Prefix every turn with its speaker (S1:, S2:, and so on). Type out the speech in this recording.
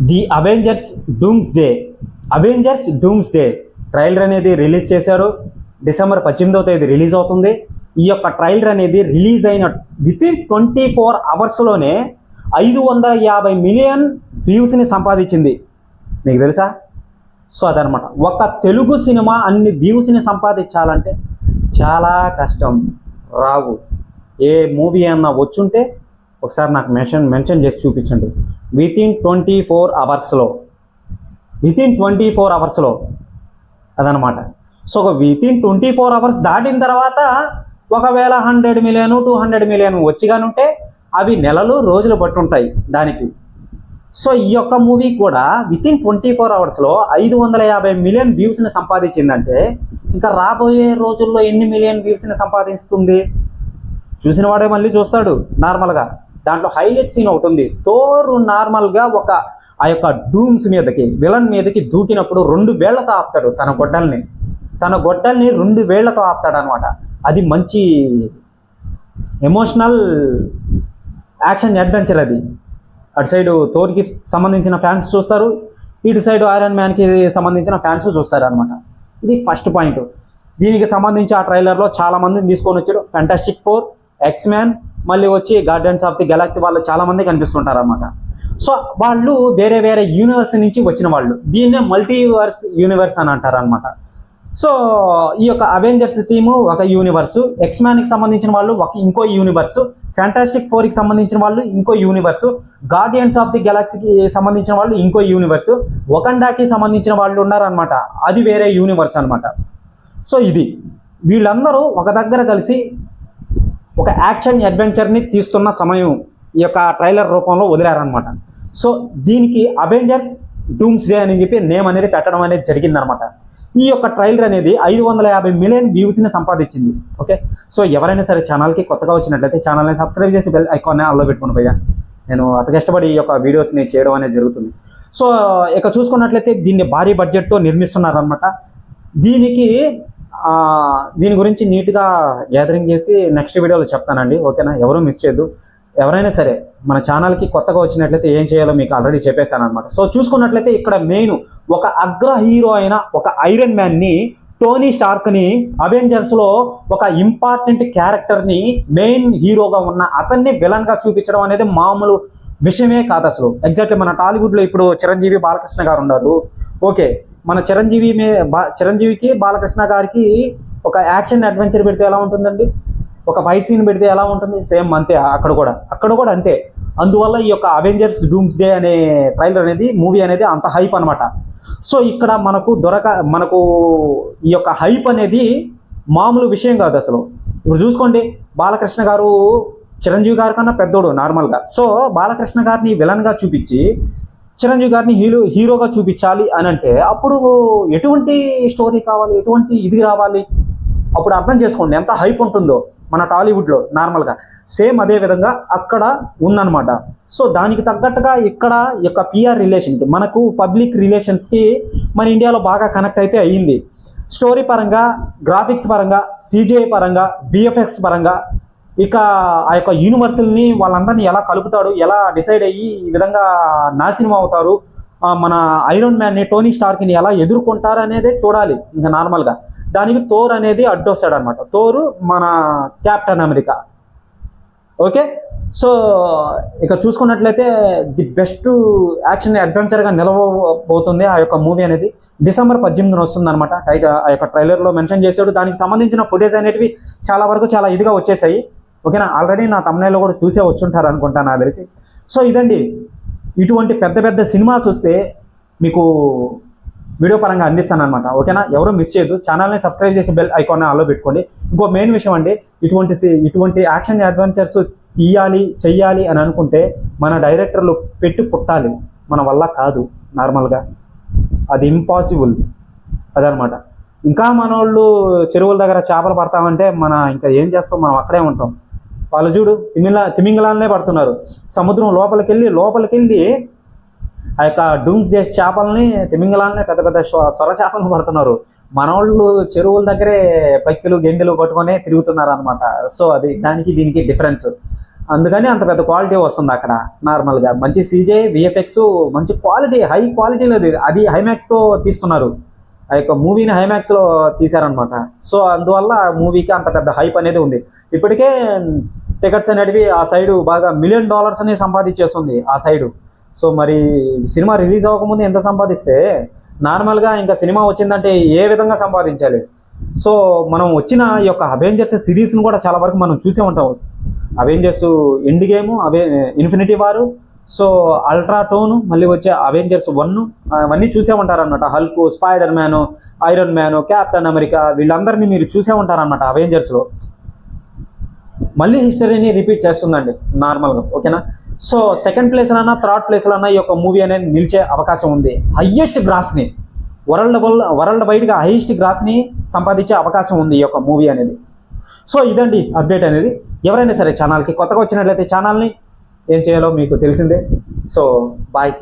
S1: The Avengers dooms day trailer అనేది release చేశారు. December 18వ తేదీ రిలీజ్ అవుతుంది. ఈ యొక్క ట్రైలర్ అనేది రిలీజ్ అయిన వితిన్ 24 అవర్స్లోనే 550 మిలియన్ వ్యూస్ని సంపాదించింది. మీకు తెలుసా? సో అదనమాట. ఒక తెలుగు సినిమా అన్ని వ్యూస్ని సంపాదించాలంటే చాలా కష్టం. రావు. ఏ మూవీ అన్నా వచ్చుంటే ఒకసారి నాకు మెన్షన్ చేసి చూపించండి. వితిన్ 24 అవర్స్లో అదనమాట. సో వితిన్ 24 అవర్స్ దాటిన తర్వాత ఒకవేళ 100 మిలియన్ 200 మిలియన్ వచ్చిగానుంటే అవి నెలలు రోజులు బట్టి ఉంటాయి దానికి. సో ఈ యొక్క మూవీ కూడా వితిన్ 24 అవర్స్లో 550 మిలియన్ వ్యూస్ని సంపాదించిందంటే ఇంకా రాబోయే రోజుల్లో ఎన్ని మిలియన్ వ్యూస్ని సంపాదిస్తుంది చూసిన వాడే మళ్ళీ చూస్తాడు నార్మల్గా. దాంట్లో హైలైట్ సీన్ ఒకటి ఉంది. థోర్ నార్మల్గా ఆ యొక్క డూమ్స్ మీదకి విలన్ మీదకి దూకినప్పుడు 2 వేళ్లతో ఆపుతాడు. తన గొడ్డల్ని 2 వేళ్లతో ఆపుతాడు అనమాట. అది మంచి ఎమోషనల్ యాక్షన్ అడ్వెంచర్. అది అటు సైడు థోర్కి సంబంధించిన ఫ్యాన్స్ చూస్తారు, ఇటు సైడ్ ఐరన్ మ్యాన్కి సంబంధించిన ఫ్యాన్స్ చూస్తారు అనమాట. ఇది ఫస్ట్ పాయింట్. దీనికి సంబంధించి ఆ ట్రైలర్లో చాలా మందిని తీసుకొని వచ్చాడు. ఫ్యాంటాస్టిక్ 4, ఎక్స్-మ్యాన్, మళ్ళీ వచ్చి గార్డియన్స్ ఆఫ్ ది గెలాక్సీ వాళ్ళు చాలామంది కనిపిస్తుంటారు అనమాట. సో వాళ్ళు వేరే వేరే యూనివర్స్ నుంచి వచ్చిన వాళ్ళు. దీన్నే మల్టీవర్స్ యూనివర్స్ అని అంటారు అనమాట. సో ఈ యొక్క అవెంజర్స్ టీము ఒక యూనివర్సు, ఎక్స్-మ్యాన్కి సంబంధించిన వాళ్ళు ఇంకో యూనివర్సు, ఫ్యాంటాస్టిక్ 4కి సంబంధించిన వాళ్ళు ఇంకో యూనివర్సు, గార్డియన్స్ ఆఫ్ ది గెలాక్సీకి సంబంధించిన వాళ్ళు ఇంకో యూనివర్సు, వకండాకి సంబంధించిన వాళ్ళు ఉన్నారనమాట. అది వేరే యూనివర్స్ అనమాట. సో ఇది వీళ్ళందరూ ఒక దగ్గర కలిసి ఒక యాక్షన్ అడ్వెంచర్ని తీస్తున్న సమయం ఈ యొక్క ట్రైలర్ రూపంలో వదిలారనమాట. సో దీనికి అవెంజర్స్ డూమ్స్ డే అని చెప్పి నేమ్ అనేది పెట్టడం అనేది జరిగిందనమాట. ఈ యొక్క ట్రైలర్ అనేది 550 మిలియన్ వ్యూస్ని సంపాదించింది. ఓకే, సో ఎవరైనా సరే ఛానల్కి కొత్తగా వచ్చినట్లయితే ఛానల్ని సబ్స్క్రైబ్ చేసి బెల్ ఐకాన్ని ఆన్లో పెట్టుకుని పోయా. నేను అతి కష్టపడి ఈ యొక్క వీడియోస్ని చేయడం అనేది జరుగుతుంది. సో ఇక చూసుకున్నట్లయితే దీన్ని భారీ బడ్జెట్తో నిర్మిస్తున్నారనమాట. దీని గురించి నీట్గా గ్యాదరింగ్ చేసి నెక్స్ట్ వీడియోలో చెప్తానండి. ఓకేనా? ఎవరూ మిస్ చేయొద్దు. ఎవరైనా సరే మన ఛానల్కి కొత్తగా వచ్చినట్లయితే ఏం చేయాలో మీకు ఆల్రెడీ చెప్పేశాను అనమాట. సో చూసుకున్నట్లయితే ఇక్కడ మెయిన్ ఒక అగ్ర హీరో అయిన ఒక ఐరన్ మ్యాన్ని, టోనీ స్టార్క్ని, అవెంజర్స్లో ఒక ఇంపార్టెంట్ క్యారెక్టర్ని, మెయిన్ హీరోగా ఉన్న అతన్ని విలన్గా చూపించడం అనేది మామూలు విషయమే కాదు అసలు. ఎగ్జాక్ట్లీ మన టాలీవుడ్లో ఇప్పుడు చిరంజీవి బాలకృష్ణ గారు ఉన్నారు. ఓకే, మన చిరంజీవికి బాలకృష్ణ గారికి ఒక యాక్షన్ అడ్వెంచర్ పెడితే ఎలా ఉంటుందండి, ఒక ఫైట్ సీన్ పెడితే ఎలా ఉంటుంది, సేమ్ అంతే. అక్కడ కూడా అంతే. అందువల్ల ఈ యొక్క అవెంజర్స్ డూమ్స్ డే అనే ట్రైలర్ అనేది, మూవీ అనేది అంత హైప్ అనమాట. సో ఇక్కడ మనకు ఈ యొక్క హైప్ అనేది మామూలు విషయం కాదు అసలు. ఇప్పుడు చూసుకోండి, బాలకృష్ణ గారు చిరంజీవి గారి కన్నా పెద్దోడు నార్మల్గా. సో బాలకృష్ణ గారిని విలన్గా చూపించి చిరంజీవి గారిని హీరోగా చూపించాలి అని అంటే అప్పుడు ఎటువంటి స్టోరీ కావాలి, ఎటువంటి ఇది రావాలి, అప్పుడు అర్థం చేసుకోండి ఎంత హైప్ ఉంటుందో మన టాలీవుడ్లో నార్మల్గా. సేమ్ అదే విధంగా అక్కడ ఉందన్నమాట. సో దానికి తగ్గట్టుగా ఇక్కడ యొక్క పిఆర్ రిలేషన్కి, మనకు పబ్లిక్ రిలేషన్స్కి మన ఇండియాలో బాగా కనెక్ట్ అయితే అయ్యింది. స్టోరీ పరంగా, గ్రాఫిక్స్ పరంగా, సిజిఐ పరంగా, విఎఫ్ఎక్స్ పరంగా, ఇక ఆ యొక్క యూనివర్సల్ని వాళ్ళందరినీ ఎలా కలుపుతాడు, ఎలా డిసైడ్ అయ్యి ఈ విధంగా నాశనం అవుతారు, మన ఐరన్ మ్యాన్ని, టోనీ స్టార్క్ని ఎలా ఎదుర్కొంటారు అనేదే చూడాలి ఇంకా నార్మల్గా. దానికి థోర్ అనేది అడ్డొస్తాడు అనమాట. థోరు మన కెప్టెన్ అమెరికా. ఓకే, సో ఇక చూసుకున్నట్లయితే ది బెస్ట్ యాక్షన్ అడ్వెంచర్గా నిలవబోతుంది ఆ యొక్క మూవీ అనేది. డిసెంబర్ 18న వస్తుంది అనమాట. ఆ యొక్క ట్రైలర్లో మెన్షన్ చేశాడు. దానికి సంబంధించిన ఫుటేజ్ అనేటివి చాలా వరకు చాలా ఇదిగా వచ్చేసాయి. ఓకేనా? ఆల్రెడీ నా తమ్నైల్లో కూడా చూసే వచ్చుంటారు అనుకుంటా నాకు తెలిసి. సో ఇదండి, ఇటువంటి పెద్ద పెద్ద సినిమాస్ వస్తే మీకు వీడియో పరంగా అందిస్తాను అనమాట. ఓకేనా? ఎవరూ మిస్ చేయొద్దు. ఛానల్ని సబ్స్క్రైబ్ చేసి బెల్ ఐకాన్ని ఆన్లో పెట్టుకోండి. ఇంకో మెయిన్ విషయం అండి, ఇటువంటి యాక్షన్ అడ్వెంచర్స్ చెయ్యాలి అని అనుకుంటే మన డైరెక్టర్లు పుట్టాలి. మన వల్ల కాదు నార్మల్గా, అది ఇంపాసిబుల్ అదనమాట. ఇంకా మన వాళ్ళు చెరువుల దగ్గర చేపలు పడతామంటే ఇంకా ఏం చేస్తాం, మనం అక్కడే ఉంటాం. వాళ్ళు చూడు తిమింగలాలనే పడుతున్నారు. సముద్రం లోపలికెళ్ళి ఆ యొక్క డూమ్స్ డే చేపలని, తిమింగలాలనే పెద్ద పెద్ద సొర చేపలను పడుతున్నారు. మన వాళ్ళు చెరువుల దగ్గరే పక్కిలు గెండెలు పట్టుకొనే తిరుగుతున్నారు అనమాట. సో అది దీనికి డిఫరెన్స్. అందుకని అంత పెద్ద క్వాలిటీ వస్తుంది అక్కడ. నార్మల్గా మంచి సీజే విఎఫ్ఎక్స్ మంచి క్వాలిటీ, హై క్వాలిటీలో అది హైమాక్స్తో తీస్తున్నారు. ఆ యొక్క మూవీని హైమాక్స్లో తీశారనమాట. సో అందువల్ల మూవీకి అంత పెద్ద హైప్ అనేది ఉంది. ఇప్పటికే టికెట్స్ అనేటివి ఆ సైడు బాగా $1 మిలియన్ సంపాదించేస్తుంది ఆ సైడు. సో మరి సినిమా రిలీజ్ అవ్వకముందు ఎంత సంపాదిస్తే నార్మల్గా ఇంకా సినిమా వచ్చిందంటే ఏ విధంగా సంపాదించాలి. సో మనం వచ్చిన ఈ యొక్క అవెంజర్స్ సిరీస్ను కూడా చాలా వరకు మనం చూసే ఉంటాం. అవెంజర్స్ ఎండ్ గేము, ఇన్ఫినిటీ వారు, సో అల్ట్రాటోను, మళ్ళీ వచ్చే అవెంజర్స్ 1 అవన్నీ చూసే ఉంటారనమాట. Hulk, spider man, iron man, captain America వీళ్ళందరినీ మీరు చూసే ఉంటారనమాట అవెంజర్స్లో. మళ్ళీ హిస్టరీని రిపీట్ చేస్తుందండి నార్మల్గా, ఓకేనా. సో సెకండ్ ప్లేస్లన్నా థర్డ్ ప్లేస్లన్నా ఈ యొక్క మూవీ అనేది నిలిచే అవకాశం ఉంది. హయ్యెస్ట్ గ్రాస్ని వరల్డ్ వైడ్గా హైయెస్ట్ గ్రాస్ని సంపాదించే అవకాశం ఉంది ఈ యొక్క మూవీ అనేది. సో ఇదండి అప్డేట్ అనేది. ఎవరైనా సరే ఛానల్కి కొత్తగా వచ్చినట్లయితే ఛానల్ని ఏం చేయాలో మీకు తెలిసిందే. So bye.